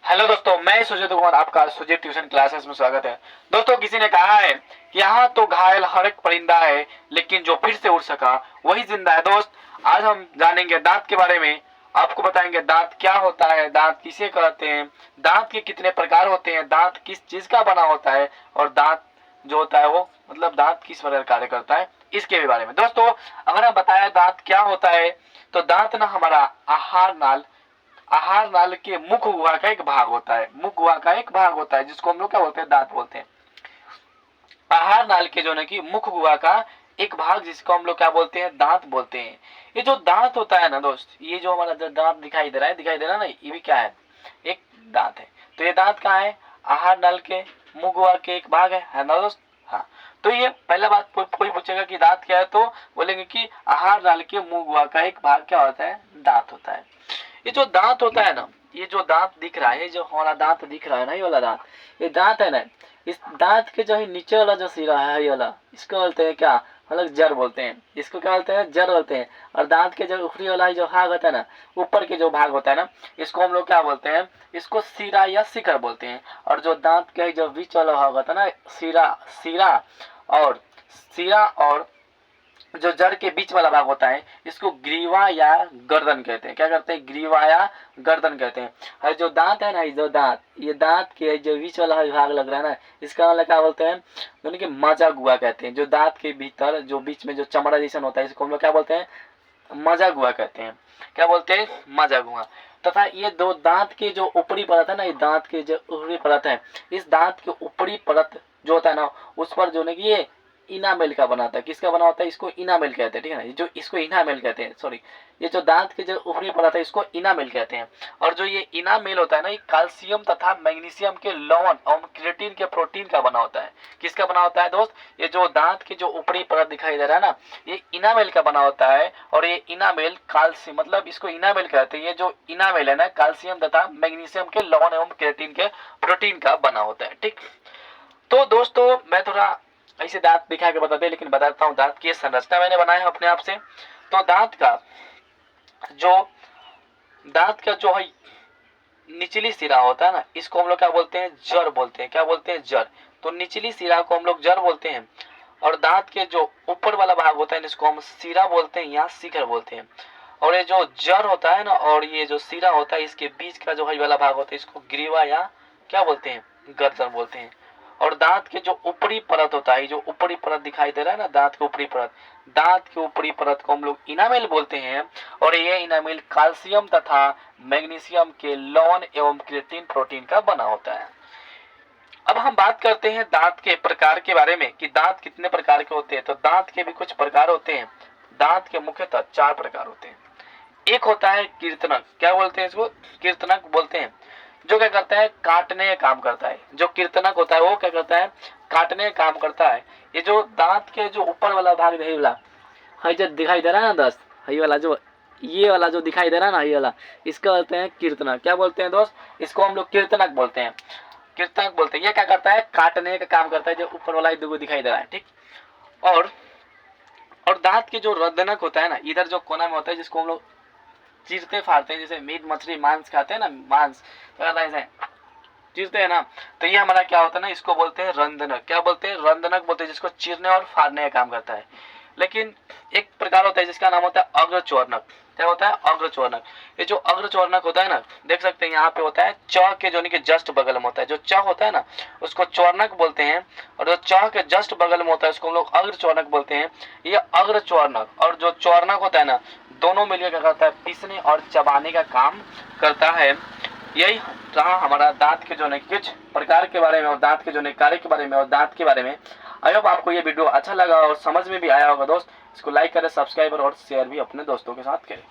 Hello दोस्तों, मैं सुजीत कुमार, आपका सुजीत ट्यूशन क्लासेस में स्वागत है। दोस्तों, किसी ने कहा है कि यहाँ तो घायल हर एक परिंदा है, लेकिन जो फिर से उड़ सका वही जिंदा है। दोस्त, आज हम जानेंगे दांत के बारे में। आपको बताएंगे दांत क्या होता है, दांत किसे कहते हैं, दांत के कितने प्रकार होते हैं, दांत किस चीज का बना होता है, और दांत जो होता है वो मतलब दांत किस प्रकार कार्य करता है, इसके भी बारे में। दोस्तों, अगर हम बताया दांत क्या होता है, तो दांत ना हमारा आहार नाल के मुख गुहा का एक भाग होता है। मुख गुहा का एक भाग होता है जिसको हम लोग क्या बोलते हैं, दांत बोलते हैं। आहार नाल के जो है कि मुख गुहा का एक भाग जिसको हम लोग क्या बोलते हैं, दांत बोलते हैं। ये जो दांत होता है ना दोस्त, ये जो हमारा दांत दिखाई दे रहा है ना, ये भी क्या है, एक दांत है। तो ये दांत कहाँ है, आहार नाल के मुख गुहा के एक भाग है ना दोस्त। हाँ, तो ये पहला बात कोई पूछेगा कि दांत क्या है, तो बोलेंगे कि आहार नाल के मुंह गुहा का एक भाग क्या होता है, दांत होता है। ये जो दांत होता है ना, ये जो दांत दिख रहा है, जो हमारा दांत दिख रहा है ना, ये वाला दांत, ये दांत है ना, इस दांत के जो है नीचे वाला जो सिरा है, ये वाला, इसको बोलते हैं क्या, मतलब जड़ बोलते हैं। इसको क्या बोलते हैं, जड़ बोलते हैं। और दांत के जो ऊपरी वाला जो भाग होता है ना, ऊपर के जो भाग होता है ना, इसको हम लोग क्या बोलते हैं, इसको सिरा या शिखर बोलते हैं। और जो दांत के जो बीच वाला भाग होता है ना, सिरा और जो जड़ के बीच वाला भाग होता है, इसको ग्रीवा या गर्दन कहते हैं। क्या करते हैं, ग्रीवा या गर्दन कहते हैं। और जो दांत है ना, जो दांत, ये दांत के जो बीच वाला भाग लग रहा है ना, इसका मतलब क्या बोलते हैं, यानी कि मजा गुआ कहते हैं। जो दांत के भीतर जो बीच में जो चमड़ा जैसा होता है, इसको हम लोग क्या बोलते हैं, मजा गुआ कहते हैं। क्या बोलते हैं, मजा गुआ। तथा ये दो दांत के जो ऊपरी परत है ना, ये दांत के जो ऊपरी परत है, इस दांत के ऊपरी परत जो होता है ना, उस पर जो है कि ये इनामेल का बना होता है। किसका बना होता है, इसको इनामेल कहते हैं। ठीक है ना, जो इसको इनामेल कहते हैं, सॉरी, ये जो दांत के जो ऊपरी परत है, इसको इनामेल कहते हैं। और जो ये इनामेल होता है ना, ये कैल्शियम तथा मैग्नीशियम के लवण और क्रिएटिन के प्रोटीन का बना होता है। किसका बना होता है दोस्त, ये जो दांत की जो ऊपरी परत दिखाई दे रहा है ना, ये इनामेल का बना होता है। और ये इनामेल कैल्शियम, मतलब इसको इनामेल कहते हैं। ये जो इनामेल है ना, कैल्शियम तथा मैग्नीशियम के लवण एवं क्रिएटिन के प्रोटीन का बना होता है। ठीक, तो दोस्तों मैं थोड़ा ऐसे दांत दिखा के बताते हैं, लेकिन बताता हूँ दांत की संरचना मैंने बनाया है अपने आप से। तो जो दांत का जो है निचली सिरा होता है ना, इसको हम लोग क्या बोलते हैं, जड़ बोलते हैं। क्या बोलते हैं, जड़। तो निचली सिरा को हम लोग जड़ बोलते हैं। और दांत के जो ऊपर वाला भाग होता है, इसको हम सिरा बोलते हैं या शिखर बोलते हैं। और ये जो जड़ होता है ना, और ये जो सिरा होता है, इसके बीच का जो है वाला भाग होता है, इसको ग्रीवा या क्या बोलते हैं, गर्दन बोलते हैं। और दांत के जो ऊपरी परत होता है, जो ऊपरी परत दिखाई दे रहा है ना, दांत के ऊपरी परत, दांत के ऊपरी परत को हम लोग इनामेल बोलते हैं। और ये इनामेल कैल्शियम तथा मैग्नीशियम के लवण एवं क्रिएटिन प्रोटीन का बना होता है। अब हम बात करते हैं दांत के प्रकार के बारे में, कि दांत कितने प्रकार के होते हैं। तो दांत के भी कुछ प्रकार होते हैं। दांत के मुख्यतः 4 प्रकार होते हैं। एक होता है कीर्तनक। क्या बोलते हैं इसको, कीर्तनक बोलते हैं। जो क्या करता है, काटने का काम करता है। जो कीर्तनक होता है वो क्या करता है, काटने का काम करता है। ये जो दांत के जो ऊपर वाला भाग है वाला, है जो दिखाई दे रहा है ना दोस्त, ये वाला जो, ये वाला जो दिखाई दे रहा है ना, ये वाला, इसका बोलते हैं कीर्तनक। क्या बोलते हैं दोस्त, इसको हम लोग कीर्तनक बोलते हैं। कीर्तनक बोलते हैं। ये क्या करता है, काटने का काम करता है। जो ऊपर वाला दिखाई दे रहा है। ठीक, और दांत के जो रंध्रनक होता है ना, इधर जो कोना में होता है, जिसको हम लोग चीरते फाड़ते हैं, जैसे मीट मछली मांस खाते हैं ना, मांस ऐसे चीरते हैं ना, तो ये हमारा क्या होता है ना, इसको बोलते हैं रंध्रनक। क्या बोलते हैं, रंध्रनक बोलते हैं, जिसको चीरने और फाड़ने का काम करता है। लेकिन एक प्रकार होता है जिसका नाम होता है अग्रचोर्णक। क्या होता है, अग्रचोर्णक। ये जो अग्रचोर्णक होता है ना, देख सकते हैं यहाँ पे होता है च के जो के जस्ट बगल में होता है। जो च होता है ना, उसको चोर्णक बोलते हैं। और जो च के जस्ट बगल में होता है, उसको हम लोग अग्रचोर्णक बोलते हैं। ये अग्रचोर्णक और जो चोर्णक होता है ना, दोनों मिलकर क्या करता है, पीसने और चबाने का काम करता है। यही रहा हमारा दांत के जो कुछ प्रकार के बारे में, और दांत के जो कार्य के बारे में, और दांत के बारे में। आई होप आपको ये वीडियो अच्छा लगा और समझ में भी आया होगा दोस्त। इसको लाइक करें, सब्सक्राइब और शेयर भी अपने दोस्तों के साथ करें।